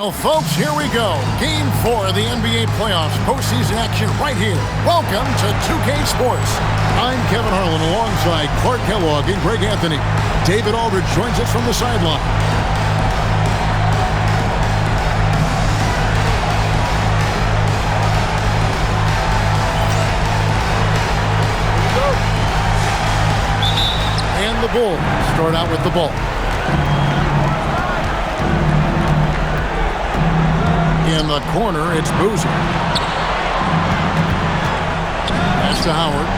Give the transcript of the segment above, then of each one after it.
Well, folks, here we go. Game 4 of the NBA playoffs. Postseason action right here. Welcome to 2K Sports. I'm Kevin Harlan alongside Clark Kellogg and Greg Anthony. David Aldridge joins us from the sideline. And the Bulls start out with the ball. In the corner, it's Boozer. Pass to Howard.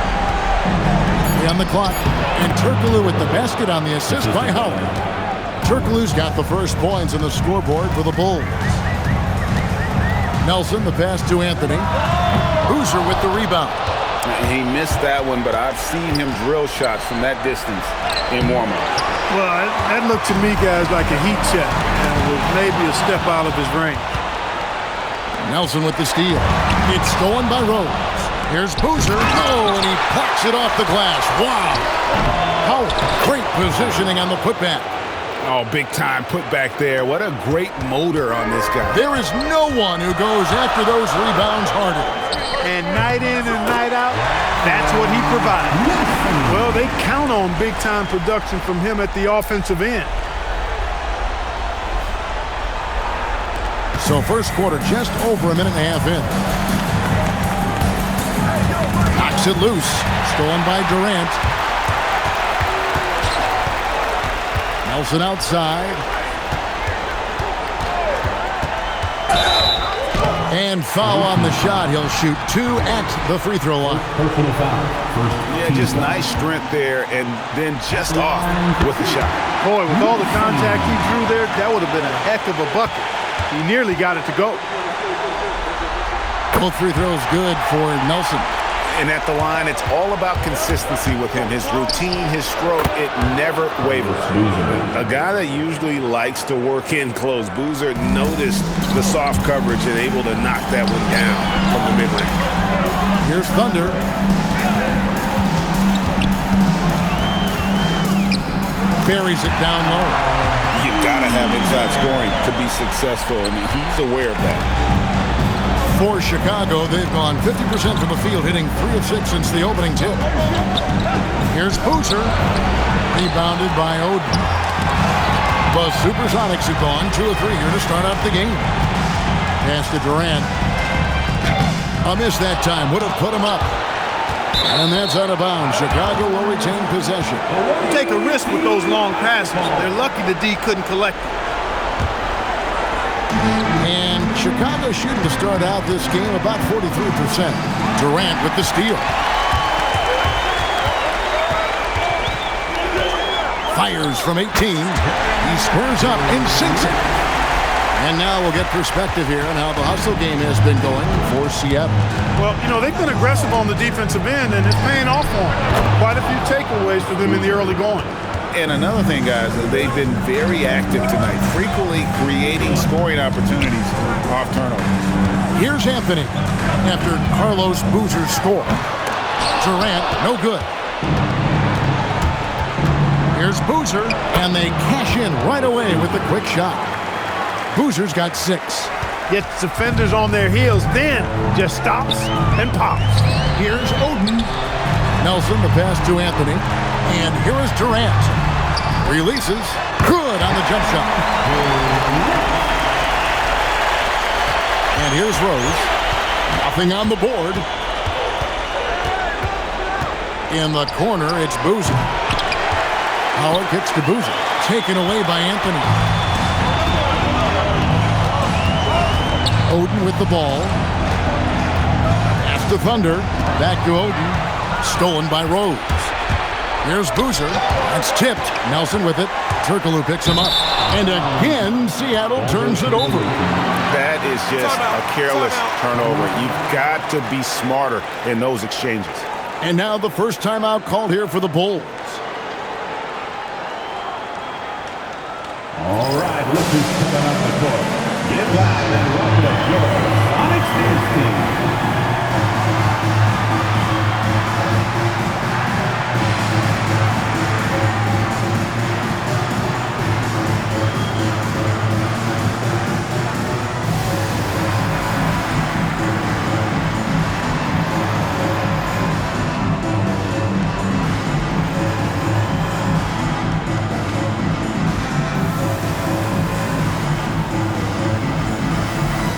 On the clock. And Turkoglu with the basket on the assist by Howard. Turkoglu's got the first points on the scoreboard for the Bulls. Nelson, the pass to Anthony. Boozer with the rebound. He missed that one, but I've seen him drill shots from that distance in warm-up. Well, that looked to me, guys, like a heat check. And it was maybe a step out of his range. Nelson with the steal. It's stolen by Rose. Here's Boozer. Oh, and he plucks it off the glass. Wow. Howard, great positioning on the putback. Oh, big-time putback there. What a great motor on this guy. There is no one who goes after those rebounds harder. And night in and night out, that's what he provides. Well, they count on big-time production from him at the offensive end. So first quarter just over a minute and a half in. Knocks it loose. Stolen by Durant. Nelson outside. And foul on the shot. He'll shoot 2 at the free throw line. Yeah, just nice strength there and then just off with the shot. Boy, with all the contact he drew there, that would have been a heck of a bucket. He nearly got it to go. Both free throws good for Nelson. And at the line, it's all about consistency with him. His routine, his stroke, it never wavers. A guy that usually likes to work in close. Boozer noticed the soft coverage and able to knock that one down from the mid-range. Here's Thunder. Buries it down low. You gotta have inside scoring to be successful, and he's aware of that. For Chicago, they've gone 50% from the field, hitting 3 of 6 since the opening tip. Here's Boozer, rebounded by Oden. The Supersonics have gone 2 of 3 here to start out the game. Pass to Durant. A miss that time, would have put him up. And that's out of bounds. Chicago will retain possession. Take a risk with those long passes. They're lucky the D couldn't collect them. And Chicago shooting to start out this game about 43%. Durant with the steal. Fires from 18. He squares up and sinks it. And now we'll get perspective here on how the hustle game has been going for Seattle. Well, you know, they've been aggressive on the defensive end, and it's paying off for them. Quite a few takeaways for them in the early going. And another thing, guys, they've been very active tonight, frequently creating scoring opportunities off turnover. Here's Anthony after Carlos Boozer's score. Durant, no good. Here's Boozer, and they cash in right away with the quick shot. Boozer's got 6. Gets defenders on their heels, then just stops and pops. Here's Oden. Nelson, the pass to Anthony. And here is Durant. Releases. Good on the jump shot. And here's Rose. Nothing on the board. In the corner, it's Boozer. Howard kicks to Boozer. Taken away by Anthony. Oden with the ball. Pass to Thunder. Back to Oden. Stolen by Rose. Here's Boozer. That's tipped. Nelson with it. Turkoglu picks him up. And again, Seattle turns it over. That is just a careless turnover. You've got to be smarter in those exchanges. And now the first timeout called here for the Bulls. All right, look who's coming up the court. Get live and welcome your Sonics dance team.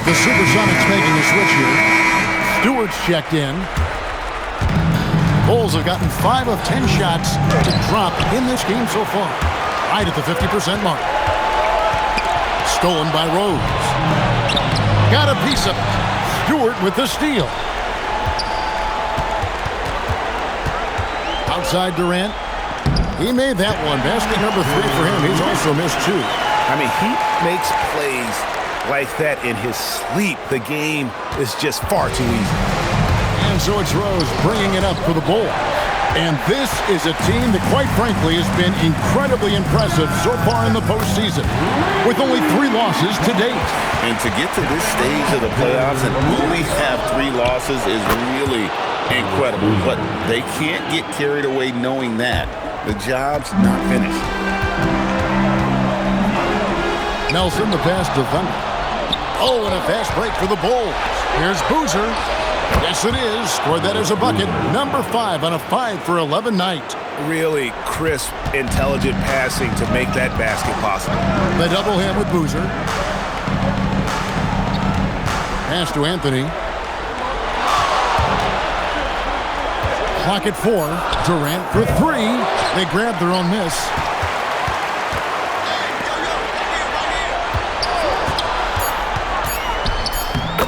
The Supersonics making a switch here. Stewart's checked in. Bulls have gotten 5 of 10 shots to drop in this game so far. Right at the 50% mark. Stolen by Rose. Got a piece of it. Stewart with the steal. Outside Durant. He made that one. Basket number 3 for him. He's also missed 2. I mean, he makes plays like that in his sleep. The game is just far too easy. And so it's Rose bringing it up for the Bulls. And this is a team that, quite frankly, has been incredibly impressive so far in the postseason, with only 3 losses to date. And to get to this stage of the playoffs and only have 3 losses is really incredible. But they can't get carried away knowing that the job's not finished. Nelson, the pass to Thunder. Oh, and a fast break for the Bulls. Here's Boozer. Yes, it is. Scored that as a bucket. Number 5 on a 5-for-11 night. Really crisp, intelligent passing to make that basket possible. They double him with Boozer. Pass to Anthony. Clock at 4. Durant for 3. They grab their own miss.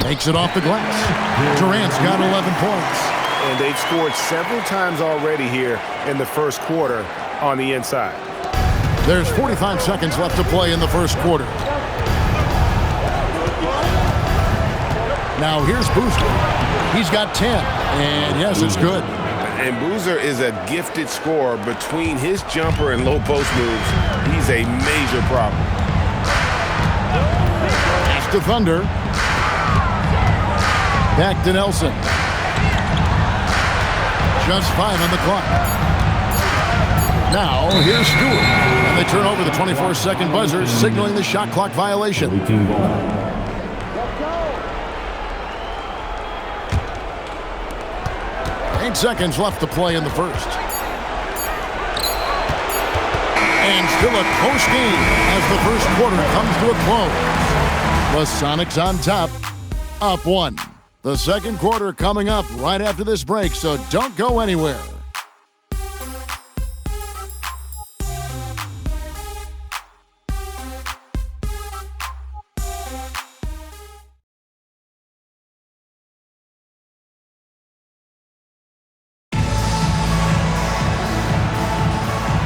Takes it off the glass. Durant's got 11 points. And they've scored several times already here in the first quarter on the inside. There's 45 seconds left to play in the first quarter. Now here's Boozer. He's got 10. And yes, it's good. And Boozer is a gifted scorer. Between his jumper and low post moves, he's a major problem. Pass to Thunder. Back to Nelson. Just 5 on the clock. Now, here's Stewart. And they turn over the 24-second buzzer, signaling the shot clock violation. 8 seconds left to play in the first. And still a close game as the first quarter comes to a close. The Sonics on top, up 1. The second quarter coming up right after this break, so don't go anywhere.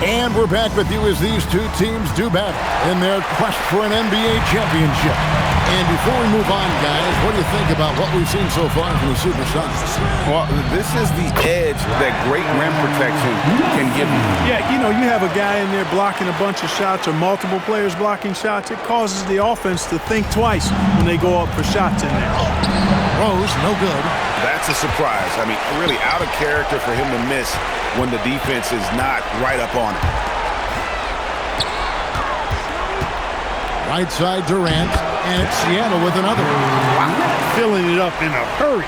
And we're back with you as these 2 teams do battle in their quest for an NBA championship. And before we move on, guys, what do you think about what we've seen so far from the Supersonics? Well, this is the edge that great rim protection can give you. Yeah, you know, you have a guy in there blocking a bunch of shots or multiple players blocking shots. It causes the offense to think twice when they go up for shots in there. Rose, no good. That's a surprise. I mean, really out of character for him to miss when the defense is not right up on it. Right side Durant, and it's Seattle with another. Wow. Filling it up in a hurry.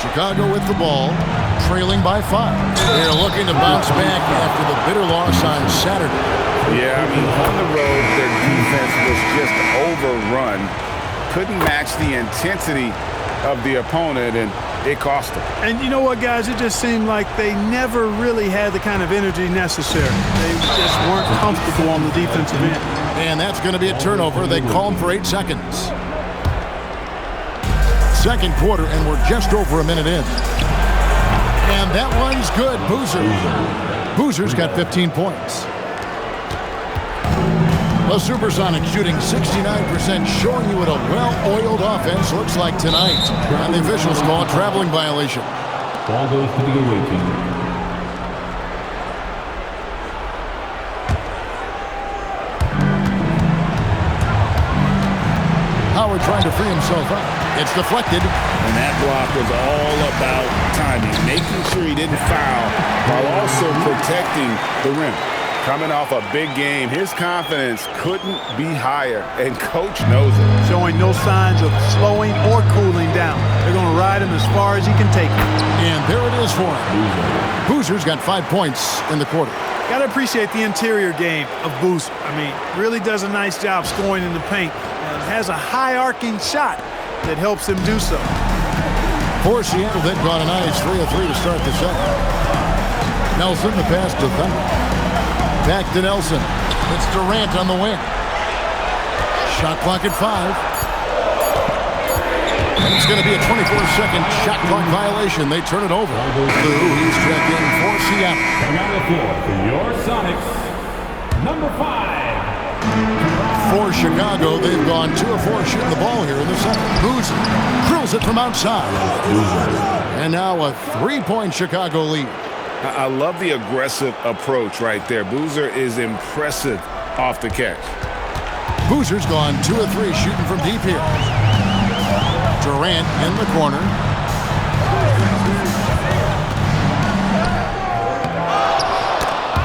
Chicago with the ball, trailing by 5. They're looking to bounce back after the bitter loss on Saturday. Yeah, I mean, on the road, their defense was just overrun. Couldn't match the intensity of the opponent, and it cost them. And you know what, guys? It just seemed like they never really had the kind of energy necessary. They just weren't comfortable on the defensive end. And that's going to be a turnover. They call him for 8 seconds. Second quarter, and we're just over a minute in. And that one's good. Boozer. Boozer's got 15 points. The Supersonics shooting 69%, showing you what a well-oiled offense looks like tonight. And the officials call a traveling violation. Ball goes to the away team. Howard trying to free himself up. It's deflected. And that block was all about timing, making sure he didn't foul while also protecting the rim. Coming off a big game, his confidence couldn't be higher, and Coach knows it. Showing no signs of slowing or cooling down. They're going to ride him as far as he can take him. And there it is for him. Boozer's got 5 points in the quarter. Got to appreciate the interior game of Boozer. I mean, really does a nice job scoring in the paint. And has a high arcing shot that helps him do so. For Seattle, they've got a nice 3 of 3 to start the second. Nelson, the pass to Thunder. Back to Nelson. It's Durant on the wing. Shot clock at 5. And it's going to be a 24-second shot clock violation. They turn it over. Lou, he's checked in for Seattle. Coming out of the floor for your Sonics, number 5. For Chicago, they've gone 2 of 4 shooting the ball here in the second. Boozer drills it from outside. And now a 3-point Chicago lead. I love the aggressive approach right there. Boozer is impressive off the catch. Boozer's gone 2 of 3 shooting from deep here. Durant in the corner.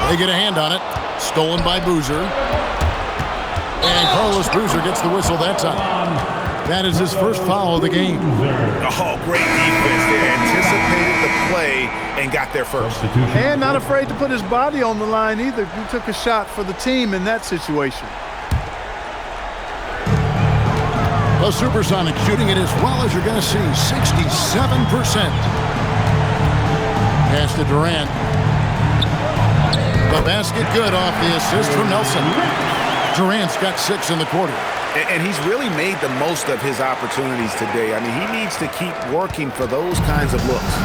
They get a hand on it. Stolen by Boozer. And Carlos Boozer gets the whistle that time. That is his first foul of the game. Oh, great defense there. Anticipated the play and got there first. And not afraid to put his body on the line either. He took a shot for the team in that situation. The Supersonics shooting it as well as you're going to see, 67%. Pass to Durant. The basket good off the assist from Nelson. Durant's got 6 in the quarter. And he's really made the most of his opportunities today. I mean, he needs to keep working for those kinds of looks.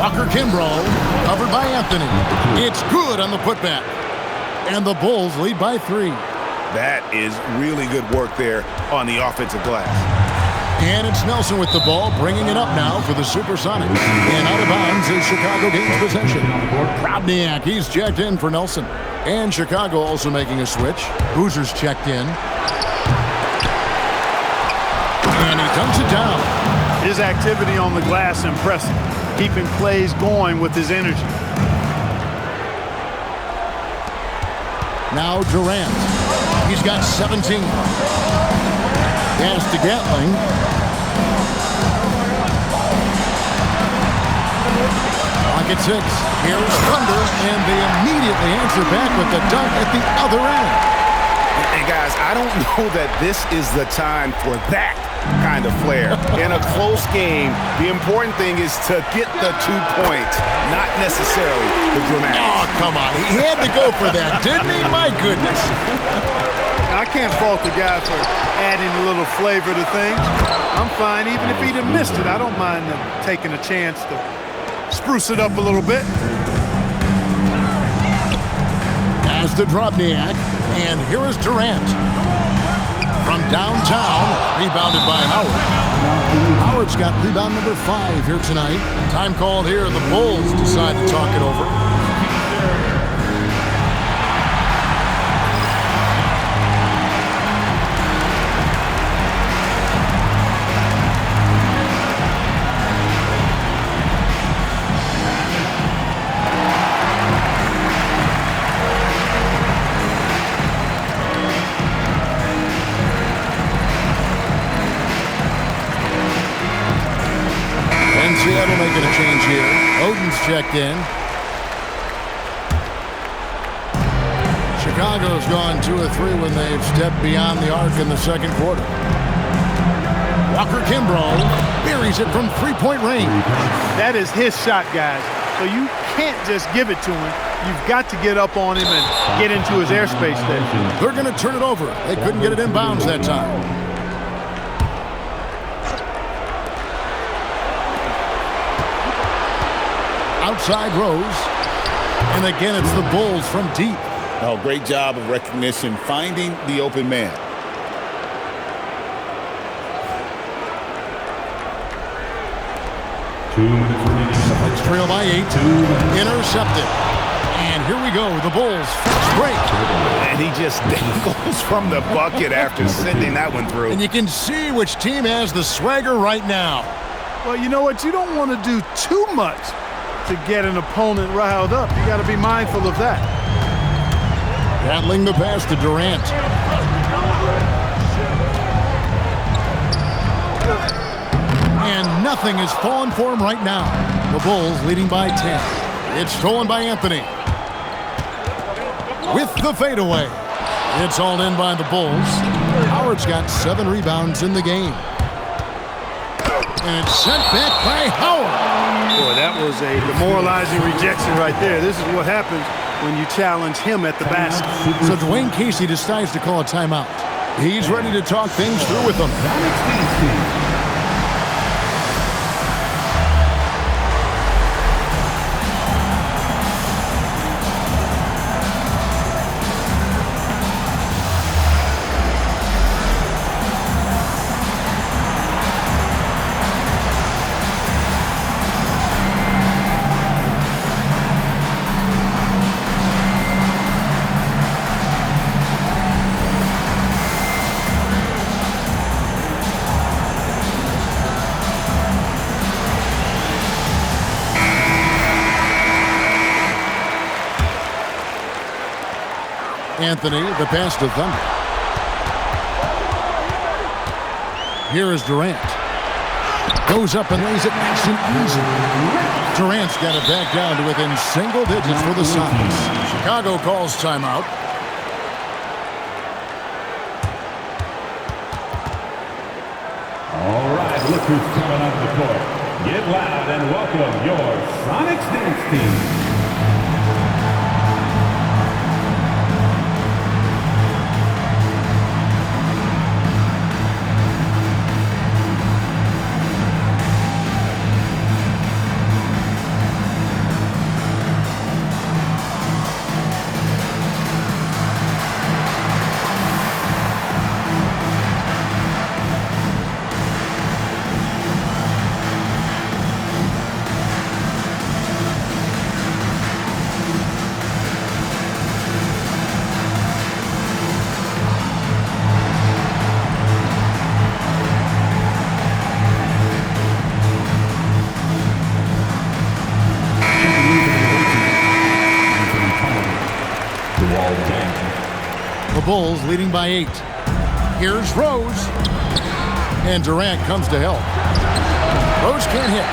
Walker Kimbrough, covered by Anthony. It's good on the putback. And the Bulls lead by 3. That is really good work there on the offensive glass. And it's Nelson with the ball, bringing it up now for the Supersonics. And out of bounds is Chicago gains possession. Probniak, he's checked in for Nelson. And Chicago also making a switch. Boozer's checked in. And he dumps it down. His activity on the glass impressive. Keeping plays going with his energy. Now Durant. He's got 17. Pass to Gatling. Clock at 6. Here's Thunder, and they immediately answer back with the dunk at the other end. And guys, I don't know that this is the time for that kind of flair. In a close game, the important thing is to get the 2 points, not necessarily the dramatics. Oh, come on. He had to go for that, didn't he? My goodness. I can't fault the guy for adding a little flavor to things. I'm fine. Even if he'd have missed it, I don't mind taking a chance to spruce it up a little bit. As to Drobniak, and here is Durant. From downtown, rebounded by Howard. Howard's got rebound number 5 here tonight. Time called here. The Bulls decide to talk it over. Seattle making a change here. Oden's checked in. Chicago's gone 2 of 3 when they've stepped beyond the arc in the second quarter. Walker Kimbrough buries it from 3-point range. That is his shot, guys. So you can't just give it to him. You've got to get up on him and get into his airspace there. They're going to turn it over. They couldn't get it in bounds that time. Outside Rose. And again, it's the Bulls from deep. Oh, great job of recognition, finding the open man. It's trail by 8. Intercepted. And here we go. The Bulls fast break. And he just goes from the bucket after sending that one through. And you can see which team has the swagger right now. Well, you know what? You don't want to do too much to get an opponent riled up. You got to be mindful of that. Battling the pass to Durant. And nothing is falling for him right now. The Bulls leading by 10. It's stolen by Anthony. With the fadeaway. It's all in by the Bulls. Howard's got 7 rebounds in the game. And it's sent back by Howard. Boy, that was a demoralizing rejection right there. This is what happens when you challenge him at the basket. So Dwayne Casey decides to call a timeout. He's ready to talk things through with them. Anthony, the pass to Thunder. Here is Durant. Goes up and lays it nice and easy. Durant's got it back down to within single digits for the Sonics. Chicago calls timeout. All right, look who's coming onto the court. Get loud and welcome your Sonics dance team. Bulls leading by 8. Here's Rose. And Durant comes to help. Rose can't hit.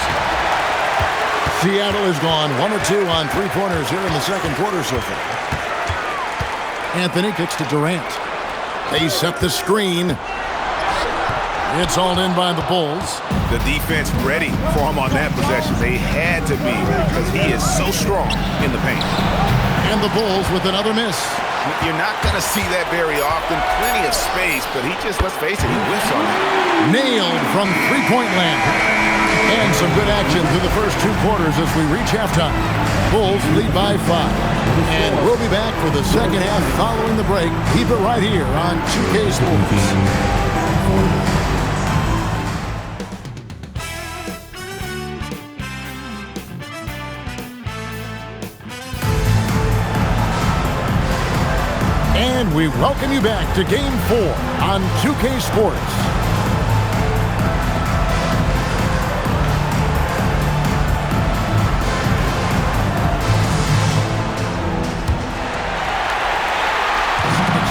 Seattle has gone 1 or 2 on 3-pointers here in the second quarter so far. Anthony kicks to Durant. They set the screen. It's all in by the Bulls. The defense ready for him on that possession. They had to be because he is so strong in the paint. And the Bulls with another miss. You're not going to see that very often. Plenty of space, but he just, let's face it, he whiffs on it. Nailed from three-point land. And some good action through the first 2 quarters as we reach halftime. Bulls lead by 5. And we'll be back for the second half following the break. Keep it right here on 2K Sports. And we welcome you back to Game 4 on 2K Sports.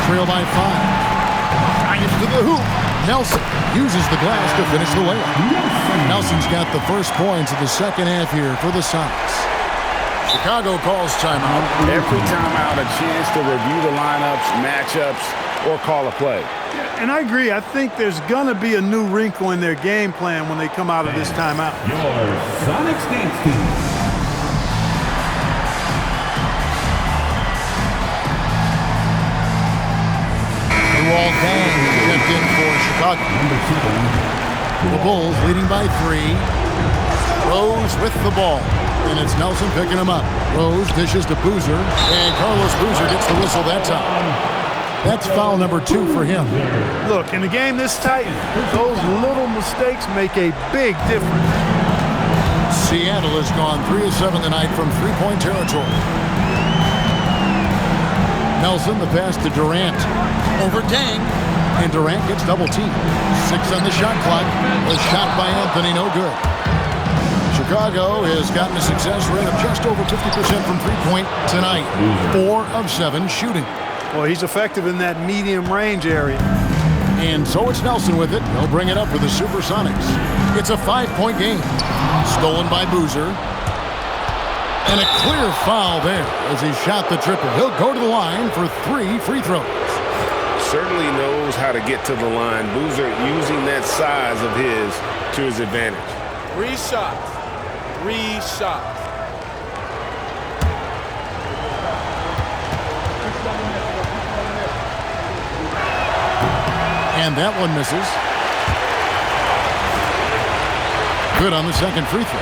Trail by 5. Drives to the hoop. Nelson uses the glass to finish the layup. Nelson's got the first points of the second half here for the Sonics. Chicago calls timeout. Every timeout, a chance to review the lineups, matchups, or call a play. And I agree. I think there's going to be a new wrinkle in their game plan when they come out of this timeout. Your Sonics dance team. Luol Deng checked in for Chicago. The Bulls leading by 3. Rose with the ball. And it's Nelson picking him up. Rose dishes to Boozer. And Carlos Boozer gets the whistle that time. That's foul number 2 for him. Look, in a game this tight, those little mistakes make a big difference. Seattle has gone 3 of 7 tonight from three-point territory. Nelson, the pass to Durant. Over Deng. And Durant gets double-teamed. 6 on the shot clock. The shot by Anthony, no good. Chicago has gotten a success rate of just over 50% from three-point tonight. 4 of 7 shooting. Well, he's effective in that medium range area. And so it's Nelson with it. He'll bring it up for the Supersonics. It's a 5-point game. Stolen by Boozer. And a clear foul there as he shot the triple. He'll go to the line for 3 free throws. certainly knows how to get to the line. Boozer using that size of his to his advantage. 3 shots. 3 shots. And that one misses. Good on the second free throw.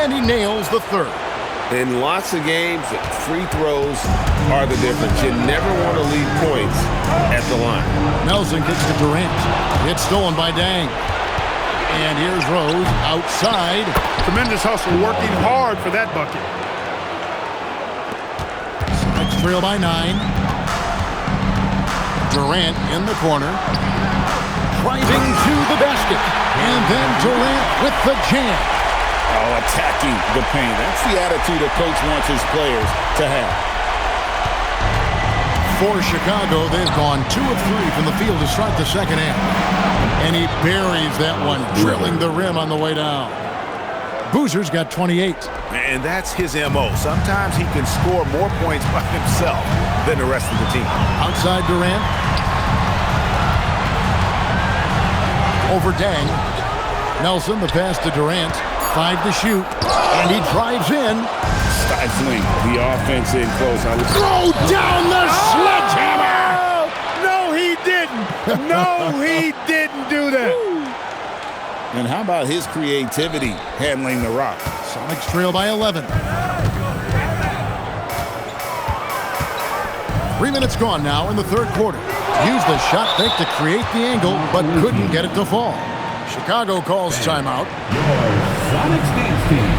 And he nails the third. In lots of games, free throws are the difference. You never want to leave points at the line. Nelson kicks to Durant. It's stolen by Dang. And here's Rose outside. Tremendous hustle, working hard for that bucket. Next trail by 9. Durant in the corner. Driving to the basket. And then Durant with the jam. Oh, attacking the paint. That's the attitude a coach wants his players to have. For Chicago, they've gone 2 of 3 from the field to start the second half. And he buries that one, drilling the rim on the way down. Boozer's got 28. And that's his MO. Sometimes he can score more points by himself than the rest of the team. Outside Durant. Over Dang. Nelson, the pass to Durant. 5 to shoot. And he drives in. Stifling the offense in close. Throw down the sledgehammer! No, he didn't. No, he didn't do that. And how about his creativity handling the rock? Sonics trail by 11. 3 minutes gone now in the third quarter. Used the shot fake to create the angle, but couldn't get it to fall. Chicago calls timeout. Your Sonics dance team.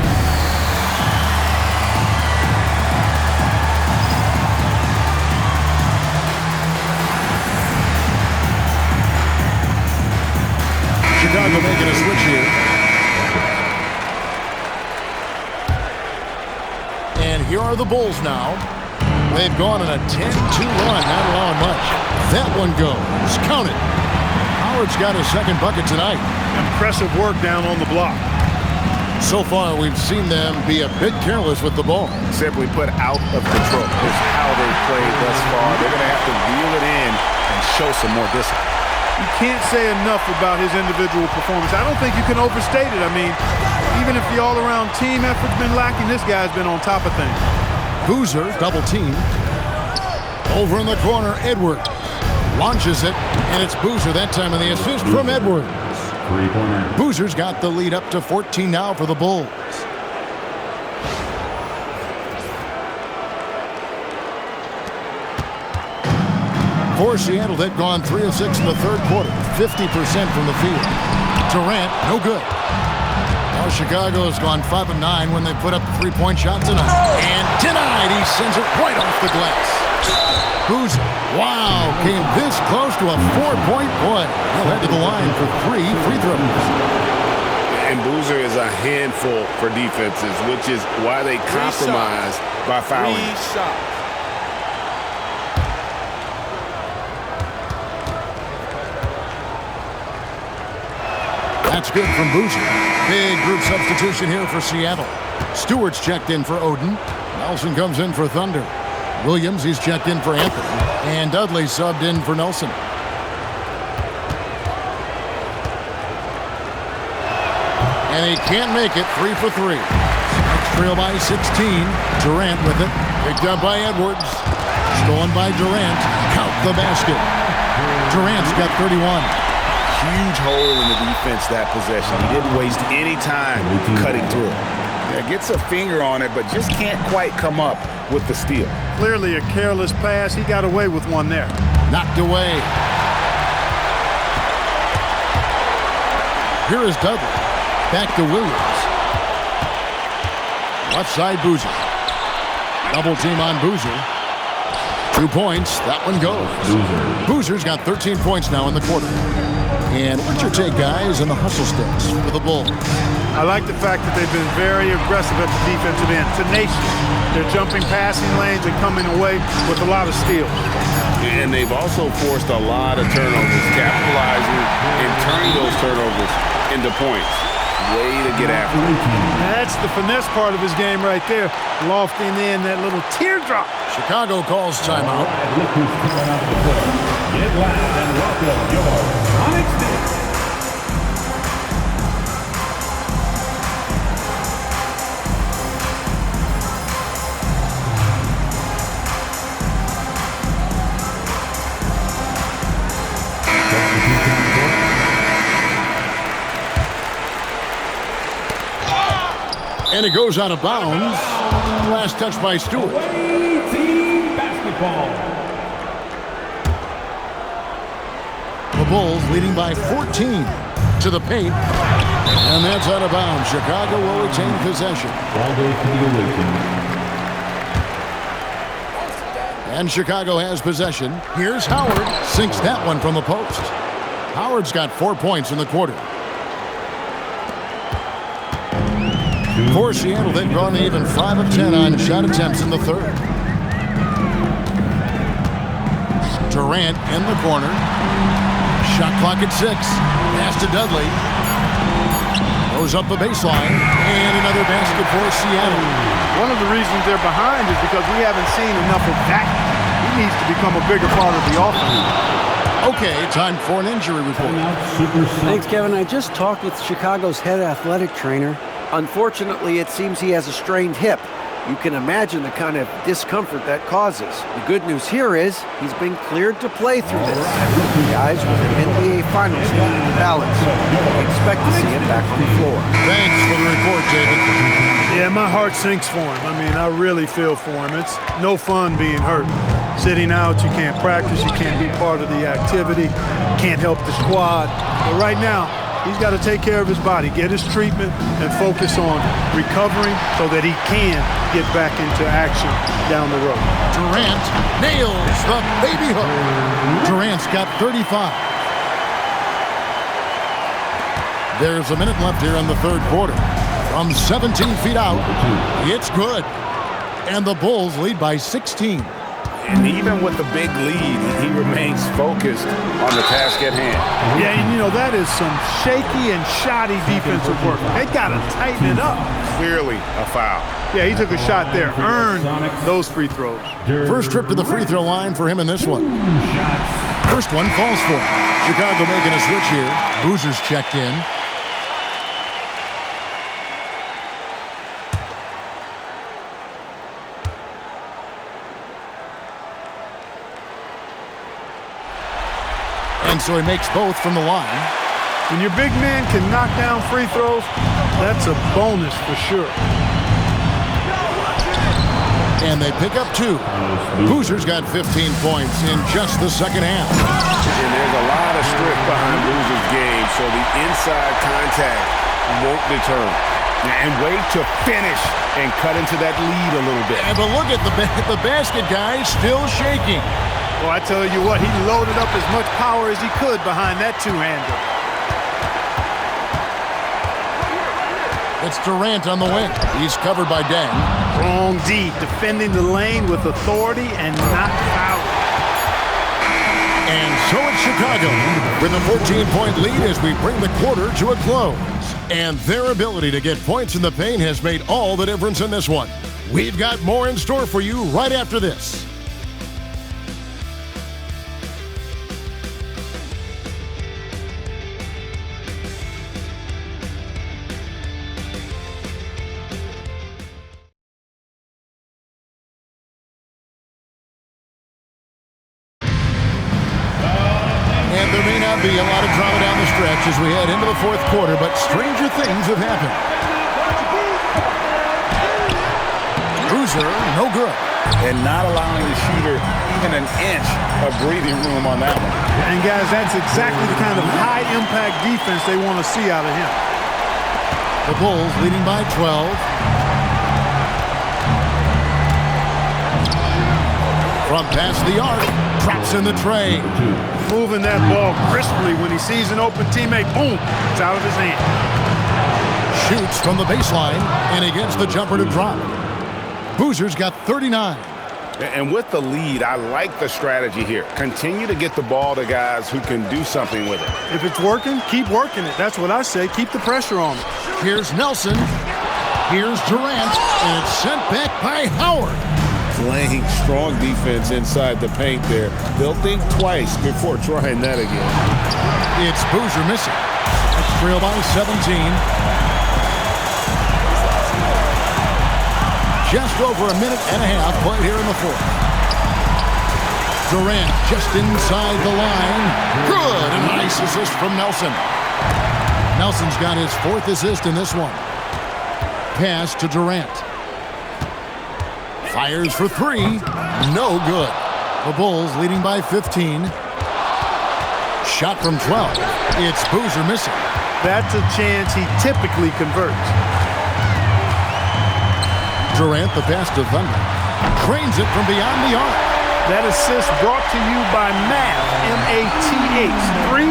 Chicago making a switch here. And here are the Bulls now. They've gone on a 10-2 run, not allowing much. That one goes. Count it. Howard's got his second bucket tonight. Impressive work down on the block. So far, we've seen them be a bit careless with the ball. Simply put, out of control is how they've played thus far. They're going to have to reel it in and show some more discipline. You can't say enough about his individual performance. I don't think you can overstate it. I mean, even if the all-around team effort's been lacking, this guy's been on top of things. Boozer, double team. Over in the corner, Edwards. Launches it, and it's Boozer that time in the assist from Edwards. Three-pointer. Boozer's got the lead up to 14 now for the Bulls. For Seattle, they've gone 3 of 6 in the third quarter, 50% from the field. Durant, no good. Now Chicago has gone 5 of 9 when they put up the three-point shot tonight. And denied, he sends it right off the glass. Boozer, wow, came this close to a 4-point play. He'll head to the line for 3 free throws. And Boozer is a handful for defenses, which is why they compromise by fouling. 3 shots. That's good from Boozer. Big group substitution here for Seattle. Stewart's checked in for Oden. Nelson comes in for Thunder. Williams, he's checked in for Anthony. And Dudley subbed in for Nelson. And he can't make it. 3 for 3. Next trail by 16. Durant with it. Picked up by Edwards. Stolen by Durant. Count the basket. Durant's got 31. Huge hole in the defense that possession. He didn't waste any time cutting through. Yeah, gets a finger on it, but just can't quite come up with the steal. Clearly a careless pass. He got away with one there. Knocked away. Here is Dudley. Back to Williams. Left side Boozer. Double team on Boozer. 2 points. That one goes. Boozer's got 13 points now in the quarter. And what's your take, guys, on the hustle sticks for the Bulls? I like the fact that they've been very aggressive at the defensive end. Tenacious. They're jumping passing lanes and coming away with a lot of steals. And they've also forced a lot of turnovers, capitalizing and turning those turnovers into points. way to get after it. That's the finesse part of his game right there. Lofting in that little teardrop. Chicago calls timeout. Look who's coming out of the court. Get loud and welcome your Sonics Knicks. And it goes out of bounds. Last touch by Stewart. Away team basketball. The Bulls leading by 14 to the paint. And that's out of bounds. Chicago will retain possession. Ball goes to the away team. And Chicago has possession. Here's Howard. Sinks that one from the post. Howard's got 4 points in the quarter. For Seattle, they've gone even 5 of 10 on shot attempts in the third. Durant in the corner. Shot clock at 6. Pass to Dudley. Goes up the baseline. And another basket for Seattle. One of the reasons they're behind is because we haven't seen enough of that. He needs to become a bigger part of the offense. Okay, time for an injury report. Thanks, Kevin. I just talked with Chicago's head athletic trainer. Unfortunately, it seems he has a strained hip. You can imagine the kind of discomfort that causes. The good news here is he's been cleared to play through this. Guys with an NBA Finals game in the balance. We expect to see him back on the floor. Thanks for the report, David. Yeah, my heart sinks for him. I mean, I really feel for him. It's no fun being hurt. Sitting out, you can't practice, you can't be part of the activity, can't help the squad. But right now, he's got to take care of his body, get his treatment, and focus on recovering so that he can get back into action down the road. Durant nails the baby hook. Durant's got 35. There's a minute left here in the third quarter. From 17 feet out, it's good. And the Bulls lead by 16. And even with the big lead, he remains focused on the task at hand. Yeah, and you know, that is some shaky and shoddy defensive work. They got to tighten it up. Clearly a foul. Yeah, he took a shot there, earned those free throws. First trip to the free throw line for him in this one. First one falls for him. Chicago making a switch here. Boozer's checked in. And so he makes both from the line. When your big man can knock down free throws, that's a bonus for sure. And they pick up 2. Boozer's got 15 points in just the second half. And there's a lot of strength behind Boozer's game, so the inside contact won't deter him. And wait to finish and cut into that lead a little bit. But look at the basket guy still shaking. Well, I tell you what, he loaded up as much power as he could behind that two-hander. It's Durant on the wing. He's covered by Deng. Strong D, defending the lane with authority and not foul. And so it's Chicago with a 14-point lead as we bring the quarter to a close. And their ability to get points in the paint has made all the difference in this one. We've got more in store for you right after this. Be a lot of drama down the stretch as we head into the fourth quarter, but stranger things have happened. Boozer, no good. And not allowing the shooter even an inch of breathing room on that one. And guys, that's exactly the kind of high-impact defense they want to see out of him. The Bulls leading by 12. From past the arc, drops in the tray. Moving that ball crisply when he sees an open teammate. Boom, it's out of his hand. Shoots from the baseline, and he gets the jumper to drop. Boozer's got 39. And with the lead, I like the strategy here. Continue to get the ball to guys who can do something with it. If it's working, keep working it. That's what I say. Keep the pressure on it. Here's Nelson. Here's Durant. And it's sent back by Howard. Playing strong defense inside the paint there. They'll think twice before trying that again. It's Boozer missing. That's trail by 17. Just over a minute and a half played here in the fourth. Durant just inside the line. Good. A nice assist from Nelson. Nelson's got his fourth assist in this one. Pass to Durant. Fires for three. No good. The Bulls leading by 15. Shot from 12. It's Boozer missing. That's a chance he typically converts. Durant, the pass to Thunder. Trains it from beyond the arc. That assist brought to you by Math, M-A-T-H. 3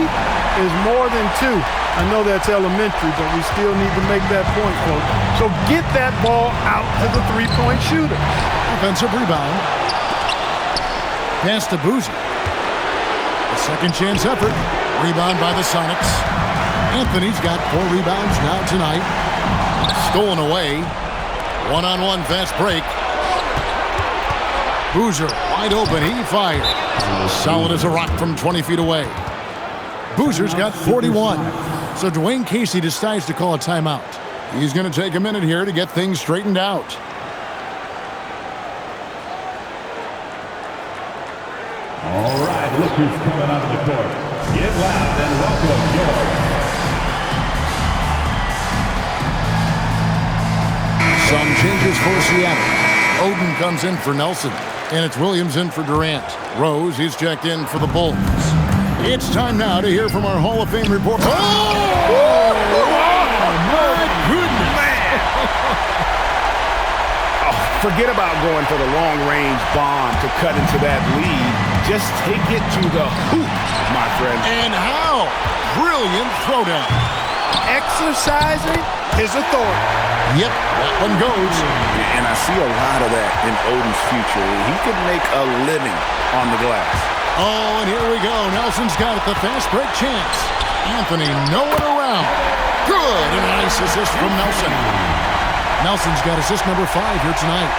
is more than 2. I know that's elementary, but we still need to make that point, folks. So get that ball out to the three-point shooter. Offensive rebound. Pass to Boozer. A second chance effort. Rebound by the Sonics. Anthony's got 4 rebounds now tonight. Stolen away. One-on-one fast break. Boozer wide open. He fires. Solid as a rock from 20 feet away. Boozer's got 41. So Dwayne Casey decides to call a timeout. He's going to take a minute here to get things straightened out. All right, look who's coming onto the court. Get loud and welcome your Some changes for Seattle. Oden comes in for Nelson, and it's Williams in for Durant. Rose is checked in for the Bulls. It's time now to hear from our Hall of Fame reporter. Oh, my goodness. Man. Forget about going for the long-range bomb to cut into that lead. Just take it to the hoop, my friend. And how? Brilliant throwdown. Exercising his authority. Yep, that one goes. And I see a lot of that in Oden's future. He could make a living on the glass. Oh, and here we go. Nelson's got it, the fast break chance. Anthony nowhere around. Good, and a nice assist from Nelson. Nelson's got assist number 5 here tonight.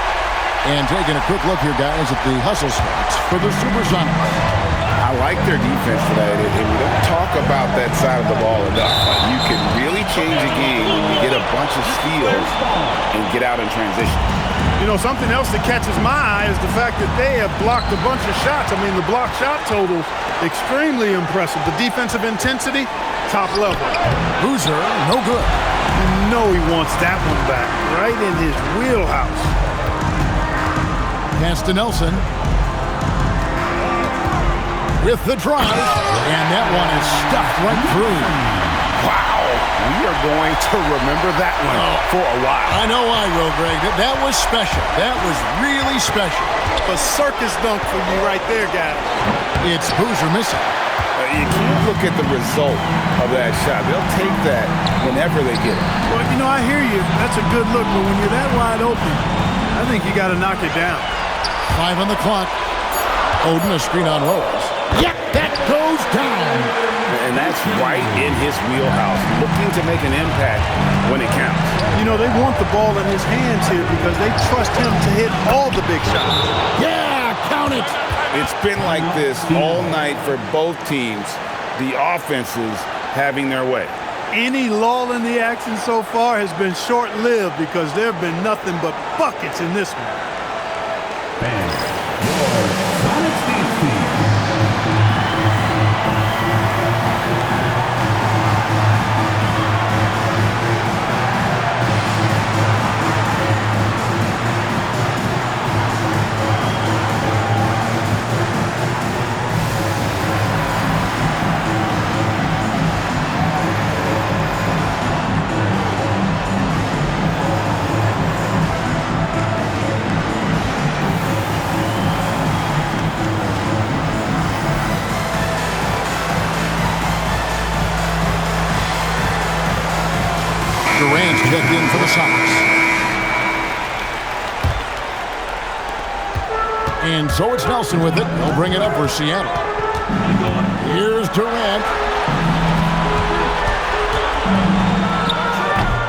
And taking a quick look here, guys, at the hustle stats for the Supersonics. I like their defense tonight, and we don't talk about that side of the ball enough. You can really change a game when you get a bunch of steals and get out in transition. You know, something else that catches my eye is the fact that they have blocked a bunch of shots. I mean, the block shot total, extremely impressive. The defensive intensity, top level. Boozer, no good. You know he wants that one back, right in his wheelhouse. Pass to Nelson. With the drive, and that one is stuffed right through. Wow, we are going to remember that one for a while. I know I will, Greg. That was special. That was really special. A circus dunk for you right there, guys. It's Boozer missing. You can't look at the result of that shot. They'll take that whenever they get it. Well, you know, I hear you. That's a good look, but when you're that wide open, I think you got to knock it down. 5 on the clock. Oden, a screen on Rose. Yep, that goes down. And that's right in his wheelhouse, looking to make an impact when it counts. You know, they want the ball in his hands here because they trust him to hit all the big shots. Yeah, count it. It's been like this all night for both teams. The offenses having their way. Any lull in the action so far has been short-lived because there have been nothing but buckets in this one. fans. Your Sonics dance team. Durant checked in for the Sonics. And so it's Nelson with it. They'll bring it up for Seattle. Here's Durant.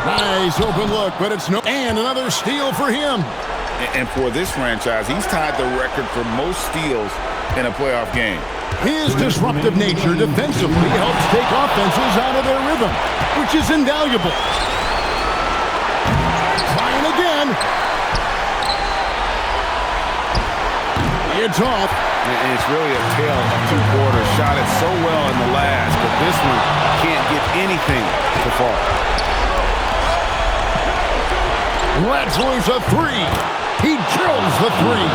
Nice open look, but it's no. And another steal for him. And for this franchise, he's tied the record for most steals in a playoff game. His disruptive nature defensively helps take offenses out of their rhythm, which is invaluable. Trying again. It's off. And it's really a tale of two quarters. Shot it so well in the last, but this one can't get anything to fall. Let's lose a three. He drills the three.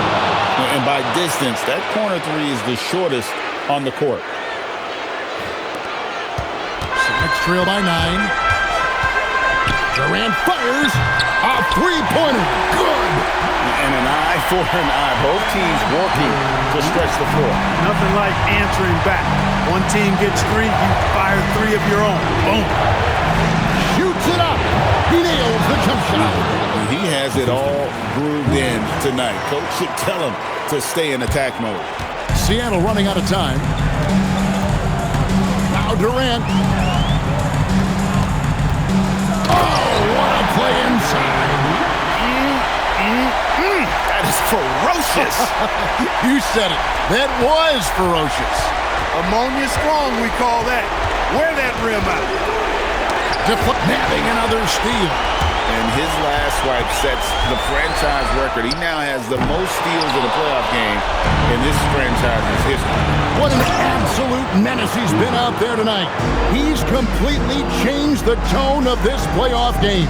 And by distance, that corner three is the shortest on the court. Next trail by 9. Durant fires a three-pointer. Good. And an eye for an eye. Both teams working to stretch the floor. Nothing like answering back. One team gets 3, you fire 3 of your own. Boom. Shoots it up. He nails the jump shot. He has it all grooved in tonight. Coach should tell him to stay in attack mode. Seattle running out of time. Now Durant. Oh, what a play inside. That is ferocious. You said it. That was ferocious. Ammonia strong, we call that. Wear that rim out. Nabbing another steal. And his last swipe sets the franchise record. He now has the most steals in a playoff game in this franchise's history. What an absolute menace he's been out there tonight. He's completely changed the tone of this playoff game.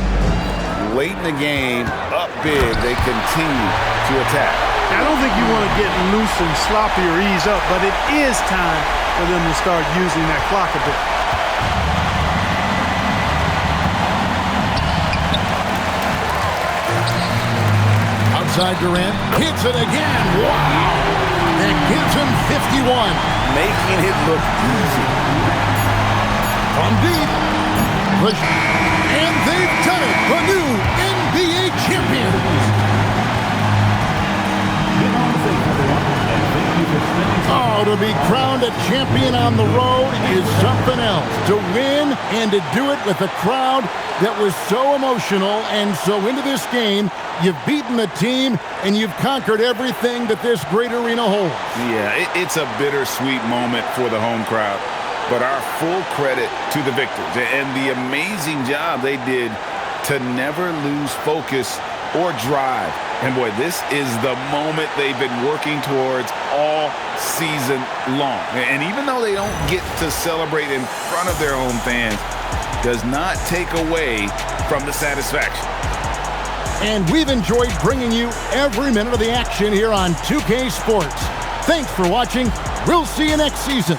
Late in the game, up big, they continue to attack. I don't think you want to get loose and sloppy or ease up, but it is time for them to start using that clock a bit. Outside Durant, hits it again. Wow! That gives him 51. Making it look easy. From deep. Push. And they've done it. The new NBA champions. Oh, to be crowned a champion on the road is something else. To win and to do it with a crowd that was so emotional and so into this game, you've beaten the team and you've conquered everything that this great arena holds. Yeah, it's a bittersweet moment for the home crowd. But our full credit to the victors and the amazing job they did to never lose focus or drive. And boy, this is the moment they've been working towards all season long. And even though they don't get to celebrate in front of their home fans, does not take away from the satisfaction. And we've enjoyed bringing you every minute of the action here on 2K Sports. Thanks for watching. We'll see you next season.